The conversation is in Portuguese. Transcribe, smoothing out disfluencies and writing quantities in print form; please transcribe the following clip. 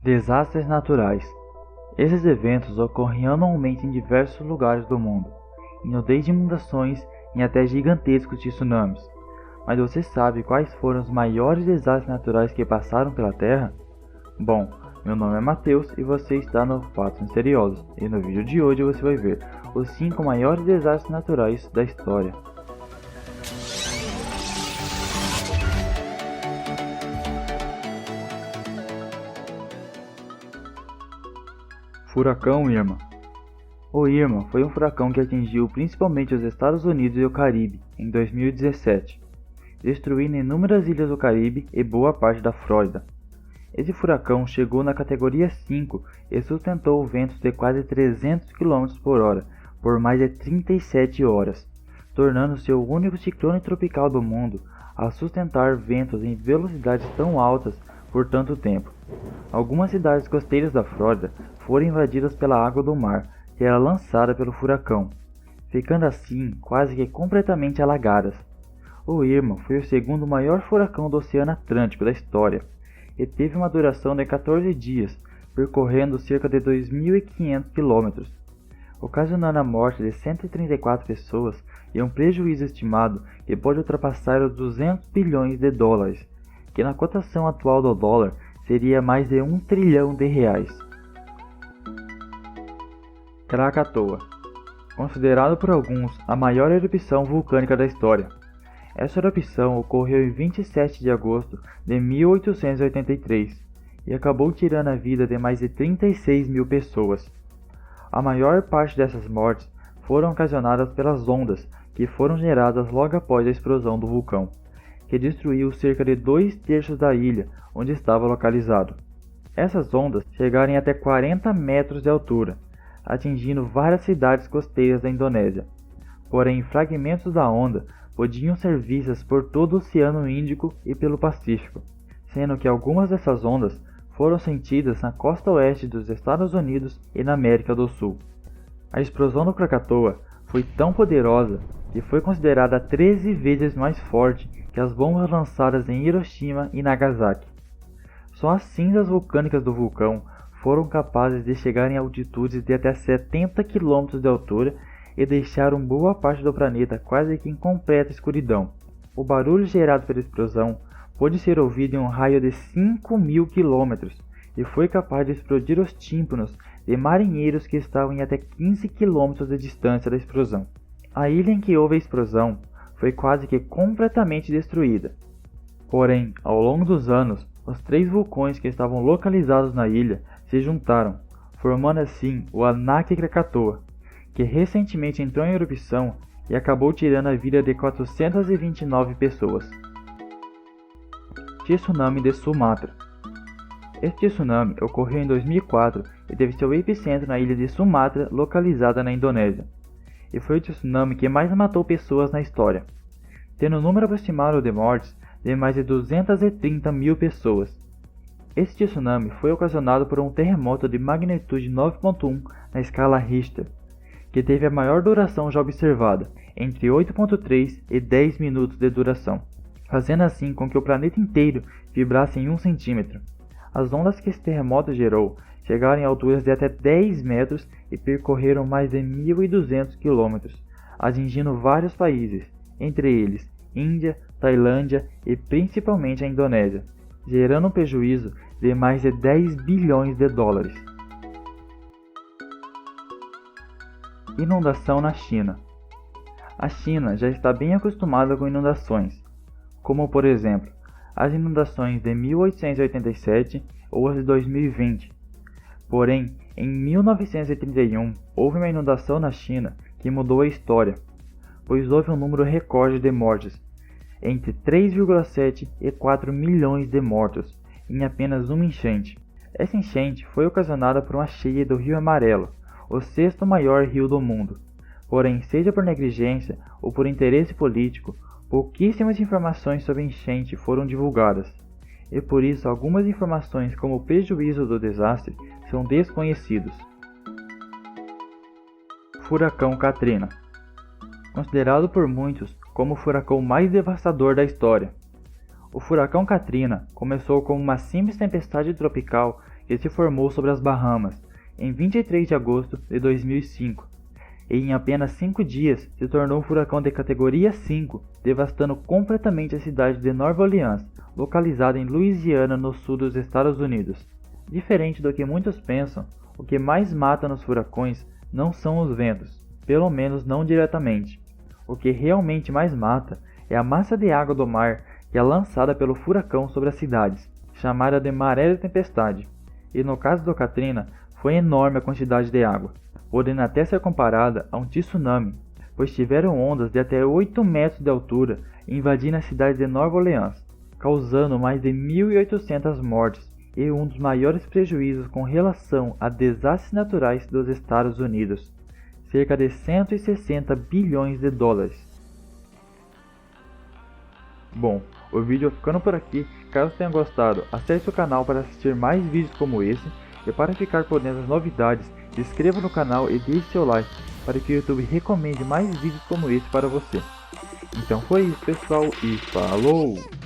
Desastres naturais. Esses eventos ocorrem anualmente em diversos lugares do mundo, indo desde inundações em até gigantescos tsunamis. Mas você sabe quais foram os maiores desastres naturais que passaram pela Terra? Bom, meu nome é Matheus e você está no Fatos Misteriosos, e no vídeo de hoje você vai ver os 5 maiores desastres naturais da história. Furacão Irma. O Irma foi um furacão que atingiu principalmente os Estados Unidos e o Caribe em 2017, destruindo inúmeras ilhas do Caribe e boa parte da Flórida. Esse furacão chegou na categoria 5 e sustentou ventos de quase 300 km por hora por mais de 37 horas, tornando-se o único ciclone tropical do mundo a sustentar ventos em velocidades tão altas por tanto tempo. Algumas cidades costeiras da Flórida foram invadidas pela água do mar que era lançada pelo furacão, ficando assim quase que completamente alagadas. O Irma foi o segundo maior furacão do Oceano Atlântico da história e teve uma duração de 14 dias, percorrendo cerca de 2.500 km, ocasionando a morte de 134 pessoas e um prejuízo estimado que pode ultrapassar os 200 bilhões de dólares, que na cotação atual do dólar seria mais de 1 trilhão de reais. Krakatoa. Considerado por alguns a maior erupção vulcânica da história. Essa erupção ocorreu em 27 de agosto de 1883 e acabou tirando a vida de mais de 36 mil pessoas. A maior parte dessas mortes foram ocasionadas pelas ondas que foram geradas logo após a explosão do vulcão, que destruiu cerca de 2/3 da ilha onde estava localizado. Essas ondas chegaram até 40 metros de altura, atingindo várias cidades costeiras da Indonésia. Porém, fragmentos da onda podiam ser vistas por todo o Oceano Índico e pelo Pacífico, sendo que algumas dessas ondas foram sentidas na costa oeste dos Estados Unidos e na América do Sul. A explosão do Krakatoa foi tão poderosa que foi considerada 13 vezes mais forte que as bombas lançadas em Hiroshima e Nagasaki. Só as cinzas vulcânicas do vulcão foram capazes de chegar em altitudes de até 70 km de altura e deixaram boa parte do planeta quase que em completa escuridão. O barulho gerado pela explosão pôde ser ouvido em um raio de 5.000 km e foi capaz de explodir os tímpanos de marinheiros que estavam em até 15 km de distância da explosão. A ilha em que houve a explosão foi quase que completamente destruída. Porém, ao longo dos anos, os 3 vulcões que estavam localizados na ilha se juntaram, formando assim o Anak Krakatoa, que recentemente entrou em erupção e acabou tirando a vida de 429 pessoas. Tsunami de Sumatra. Este tsunami ocorreu em 2004 e teve seu epicentro na ilha de Sumatra, localizada na Indonésia, e foi o tsunami que mais matou pessoas na história, tendo um número aproximado de mortes de mais de 230 mil pessoas. Este tsunami foi ocasionado por um terremoto de magnitude 9.1 na escala Richter, que teve a maior duração já observada, entre 8.3 e 10 minutos de duração, fazendo assim com que o planeta inteiro vibrasse em 1 centímetro. As ondas que esse terremoto gerou chegaram em alturas de até 10 metros e percorreram mais de 1.200 km, atingindo vários países, entre eles Índia, Tailândia e principalmente a Indonésia, gerando um prejuízo de mais de 10 bilhões de dólares. Inundação na China. A China já está bem acostumada com inundações, como por exemplo, as inundações de 1887 ou as de 2020. Porém, em 1931 houve uma inundação na China que mudou a história, pois houve um número recorde de mortes, entre 3,7 e 4 milhões de mortos, em apenas uma enchente. Essa enchente foi ocasionada por uma cheia do Rio Amarelo, o 6º maior rio do mundo. Porém, seja por negligência ou por interesse político, pouquíssimas informações sobre a enchente foram divulgadas, e por isso algumas informações como o prejuízo do desastre são desconhecidos. Furacão Katrina. Considerado por muitos como o furacão mais devastador da história, o furacão Katrina começou como uma simples tempestade tropical que se formou sobre as Bahamas em 23 de agosto de 2005 e em apenas 5 dias se tornou um furacão de categoria 5, devastando completamente a cidade de Nova Orleans, localizada em Louisiana, no sul dos Estados Unidos. Diferente do que muitos pensam, o que mais mata nos furacões não são os ventos, pelo menos não diretamente. O que realmente mais mata é a massa de água do mar que é lançada pelo furacão sobre as cidades, chamada de maré de tempestade, e no caso do Katrina foi enorme a quantidade de água, podendo até ser comparada a um tsunami, pois tiveram ondas de até 8 metros de altura invadindo a cidade de Nova Orleans, causando mais de 1.800 mortes e um dos maiores prejuízos com relação a desastres naturais dos Estados Unidos, cerca de 160 bilhões de dólares. Bom, o vídeo vai ficando por aqui. Caso tenha gostado, acesse o canal para assistir mais vídeos como esse, e para ficar por dentro das novidades, se inscreva no canal e deixe seu like para que o YouTube recomende mais vídeos como esse para você. Então foi isso, pessoal, e falou!